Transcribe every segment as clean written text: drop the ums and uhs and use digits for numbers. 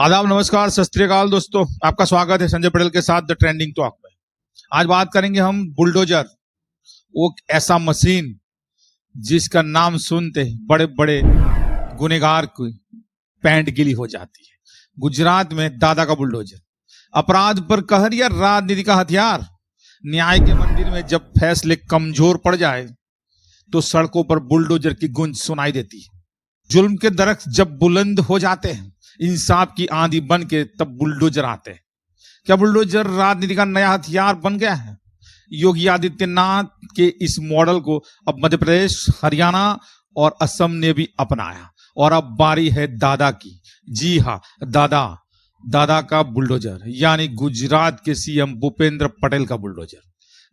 आदाब, नमस्कार, सत श्री अकाल दोस्तों। आपका स्वागत है संजय पटेल के साथ द ट्रेंडिंग टॉक में। आज बात करेंगे हम बुलडोजर, वो ऐसा मशीन जिसका नाम सुनते बड़े बड़े गुनहगार की पैंट गीली हो जाती है। गुजरात में दादा का बुलडोजर, अपराध पर कहर या राजनीति का हथियार। न्याय के मंदिर में जब फैसले कमजोर पड़ जाए तो सड़कों पर बुलडोजर की गूंज सुनाई देती है। जुल्म के दरख्त जब बुलंद हो जाते हैं, इंसाफ की आंधी बन के तब बुलडोजर आते हैं। क्या बुलडोजर राजनीति का नया हथियार बन गया है? योगी आदित्यनाथ के इस मॉडल को अब मध्य प्रदेश, हरियाणा और असम ने भी अपनाया और अब बारी है दादा की। जी हाँ, दादा का बुलडोजर, यानी गुजरात के सीएम भूपेंद्र पटेल का बुलडोजर।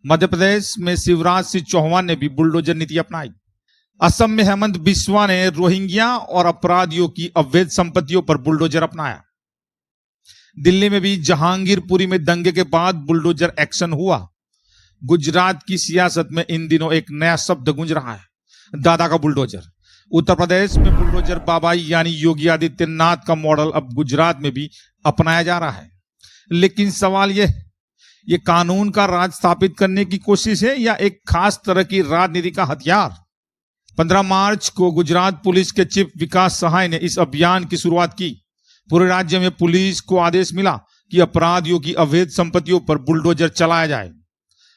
मध्य प्रदेश में शिवराज सिंह चौहान ने भी बुलडोजर नीति अपनाई। असम में हेमंत बिस्वा ने रोहिंग्या और अपराधियों की अवैध संपत्तियों पर बुलडोजर अपनाया। दिल्ली में भी जहांगीरपुरी में दंगे के बाद बुलडोजर एक्शन हुआ। गुजरात की सियासत में इन दिनों एक नया शब्द गूंज रहा है, दादा का बुलडोजर। उत्तर प्रदेश में बुलडोजर बाबाई यानी योगी आदित्यनाथ का मॉडल अब गुजरात में भी अपनाया जा रहा है। लेकिन सवाल ये कानून का राज स्थापित करने की कोशिश है या एक खास तरह की राजनीति का हथियार? 15 मार्च को गुजरात पुलिस के चीफ विकास सहाय ने इस अभियान की शुरुआत की। पूरे राज्य में पुलिस को आदेश मिला कि अपराधियों की अवैध संपत्तियों पर बुलडोजर चलाया जाए।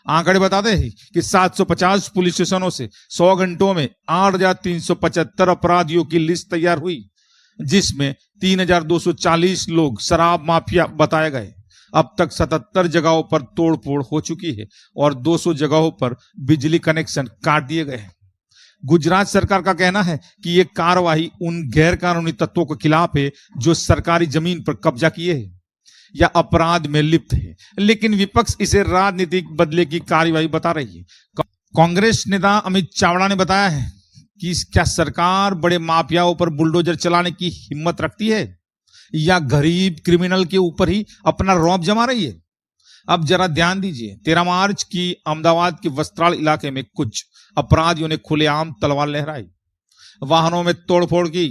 आंकड़े बताते हैं कि 750 पुलिस स्टेशनों से 100 घंटों में 8,375 अपराधियों की लिस्ट तैयार हुई, जिसमें 3,240 लोग शराब माफिया बताए गए। अब तक 77 जगहों पर तोड़फोड़ हो चुकी है और 200 जगहों पर बिजली कनेक्शन काट दिए गए हैं। गुजरात सरकार का कहना है कि यह कार्रवाई उन गैर कानूनी तत्वों के खिलाफ है जो सरकारी जमीन पर कब्जा किए हैं या अपराध में लिप्त है, लेकिन विपक्ष इसे राजनीतिक बदले की कार्रवाई बता रही है। कांग्रेस नेता अमित चावड़ा ने बताया है कि क्या सरकार बड़े माफियाओं पर बुलडोजर चलाने की हिम्मत रखती है या गरीब क्रिमिनल के ऊपर ही अपना रौब जमा रही है? अब जरा ध्यान दीजिए। 13 मार्च की अहमदाबाद के वस्त्राल इलाके में कुछ अपराधियों ने खुलेआम तलवार लहराई, वाहनों में तोड़फोड़ की,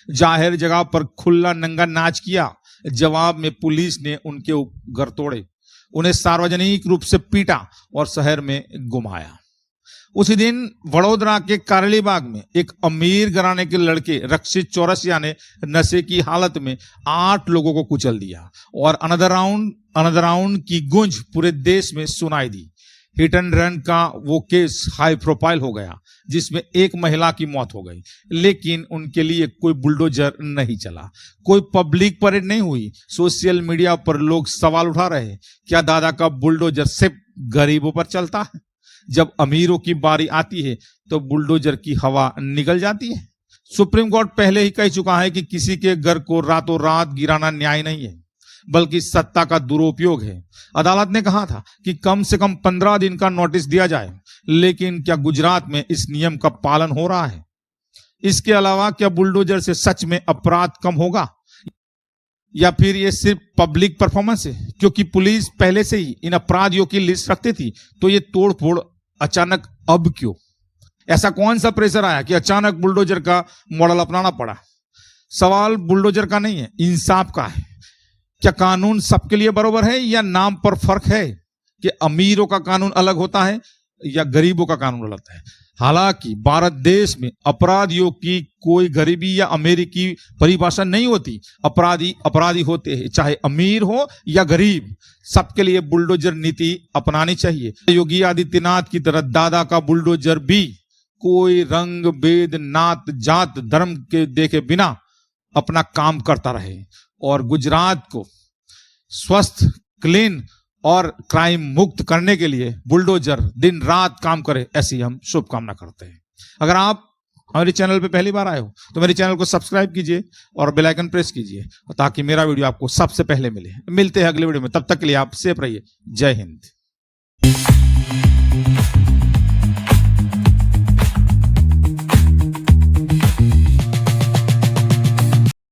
जाहिर जगह पर खुला नंगा नाच किया। जवाब में पुलिस ने उनके घर तोड़े, उन्हें सार्वजनिक रूप से पीटा और शहर में घुमाया। उसी दिन वडोदरा के कारेलीबाग में एक अमीर घराने के लड़के रक्षित चौरसिया ने नशे की हालत में 8 लोगों को कुचल दिया और अनदर राउंड की गूंज पूरे देश में सुनाई दी। हिट एंड रन का वो केस हाई प्रोफाइल हो गया, जिसमें एक महिला की मौत हो गई, लेकिन उनके लिए कोई बुलडोजर नहीं चला, कोई पब्लिक परेड नहीं हुई। सोशल मीडिया पर लोग सवाल उठा रहे हैं, क्या दादा का बुलडोजर सिर्फ गरीबों पर चलता है? जब अमीरों की बारी आती है तो बुलडोजर की हवा निकल जाती है। सुप्रीम कोर्ट पहले ही कह चुका है कि किसी के घर को रातों रात गिराना न्याय नहीं है, बल्कि सत्ता का दुरुपयोग है। अदालत ने कहा था कि कम से कम 15 दिन का नोटिस दिया जाए, लेकिन क्या गुजरात में इस नियम का पालन हो रहा है? इसके अलावा क्या बुलडोजर से सच में अपराध कम होगा या फिर ये सिर्फ पब्लिक परफॉर्मेंस है? क्योंकि पुलिस पहले से ही इन अपराधियों की लिस्ट रखती थी, तो ये तोड़फोड़ अचानक अब क्यों? ऐसा कौन सा प्रेशर आया कि अचानक बुलडोजर का मॉडल अपनाना पड़ा? सवाल बुलडोजर का नहीं है, इंसाफ का है। क्या कानून सबके लिए बराबर है या नाम पर फर्क है? कि अमीरों का कानून अलग होता है या गरीबों का कानून अलग है? हालांकि भारत देश में अपराधियों की कोई गरीबी या अमीरी की परिभाषा नहीं होती। अपराधी होते हैं, चाहे अमीर हो या गरीब, सबके लिए बुलडोजर नीति अपनानी चाहिए। योगी आदित्यनाथ की तरह दादा का बुलडोजर भी कोई रंग भेद, नात जात, धर्म के देखे बिना अपना काम करता रहे और गुजरात को स्वस्थ, क्लीन और क्राइम मुक्त करने के लिए बुलडोजर दिन रात काम करे, ऐसी हम शुभकामना करते हैं। अगर आप हमारे चैनल पे पहली बार आए हो तो मेरे चैनल को सब्सक्राइब कीजिए और बेल आइकन प्रेस कीजिए ताकि मेरा वीडियो आपको सबसे पहले मिले। मिलते हैं अगले वीडियो में, तब तक के लिए आप सेफ रहिए। जय हिंद।